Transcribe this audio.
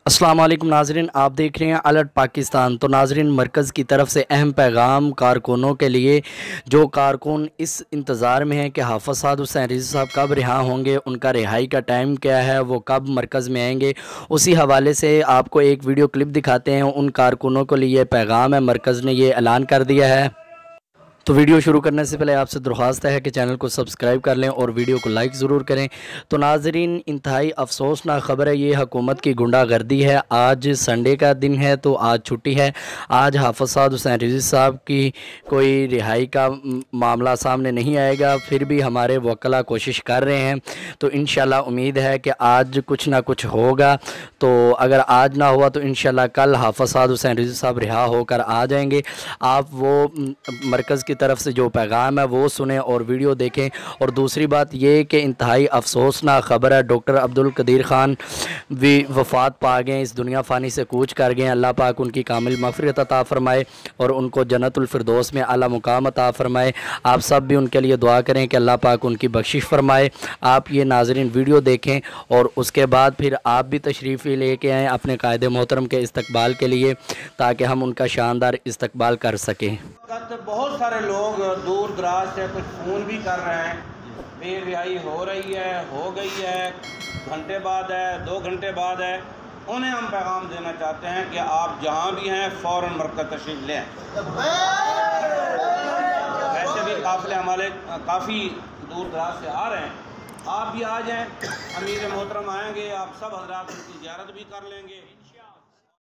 अस्सलाम वालेकुम नाजरीन, आप देख रहे हैं अलर्ट पाकिस्तान। तो नाजरीन, मरकज़ की तरफ से अहम पैगाम कारकुनों के लिए। जो कारकुन इस इंतज़ार में हैं कि हाफ़िज़ साद हुसैन रिज़वी साहब कब रिहा होंगे, उनका रिहाई का टाइम क्या है, वो कब मरकज़ में आएंगे, उसी हवाले से आपको एक वीडियो क्लिप दिखाते हैं। उन कारकुनों के लिए पैगाम है, मरकज़ ने ये ऐलान कर दिया है। तो वीडियो शुरू करने से पहले आपसे दरख्वास्त है कि चैनल को सब्सक्राइब कर लें और वीडियो को लाइक ज़रूर करें। तो नाजरीन, इंतहाई अफसोसनाक ख़बर है, ये हुकूमत की गुंडागर्दी है। आज संडे का दिन है तो आज छुट्टी है। आज हाफ़िज़ साद हुसैन रिज़वी साहब की कोई रिहाई का मामला सामने नहीं आएगा, फिर भी हमारे वकला कोशिश कर रहे हैं। तो इंशाल्लाह उम्मीद है कि आज कुछ ना कुछ होगा। तो अगर आज ना हुआ तो इंशाल्लाह कल हाफ़िज़ साद हुसैन रिज़वी साहब रिहा होकर आ जाएंगे। आप वो मरकज़ की तरफ से जो पैगाम है वो सुने और वीडियो देखें। और दूसरी बात ये कि इंतहाई अफसोसनाक ख़बर है, डॉक्टर अब्दुल कदीर ख़ान भी वफ़ात पा गए, इस दुनिया फ़ानी से कूच कर गए। अल्लाह पाक उनकी कामिल मग़फ़िरत अता फ़रमाए और उनको जन्नतुल फ़िरदौस में आला मुकाम अता फ़रमाए। आप सब भी उनके लिए दुआ करें कि अल्लाह पाक उनकी बख्शिश फ़रमाए। आप ये नाज़रीन वीडियो देखें और उसके बाद फिर आप भी तशरीफ़ लेके आएँ अपने कायदे मोहतरम के इस्तकबाल के लिए, ताकि हम उनका शानदार इस्तकबाल कर सकें। बहुत सारे लोग दूर दराज से कुछ फ़ोन भी कर रहे हैं, मेरी रिहाई हो रही है, हो गई है, घंटे बाद है, 2 घंटे बाद है। उन्हें हम पैगाम देना चाहते हैं कि आप जहाँ भी हैं फ़ौरन मरकज़ तशरीफ़ लें। वैसे भी काफ़िले हमारे काफ़ी दूर दराज से आ रहे हैं, आप भी आ जाएँ। अमीर मोहतरम आएँगे, आप सब हज़रात उनकी ज़ियारत भी कर लेंगे।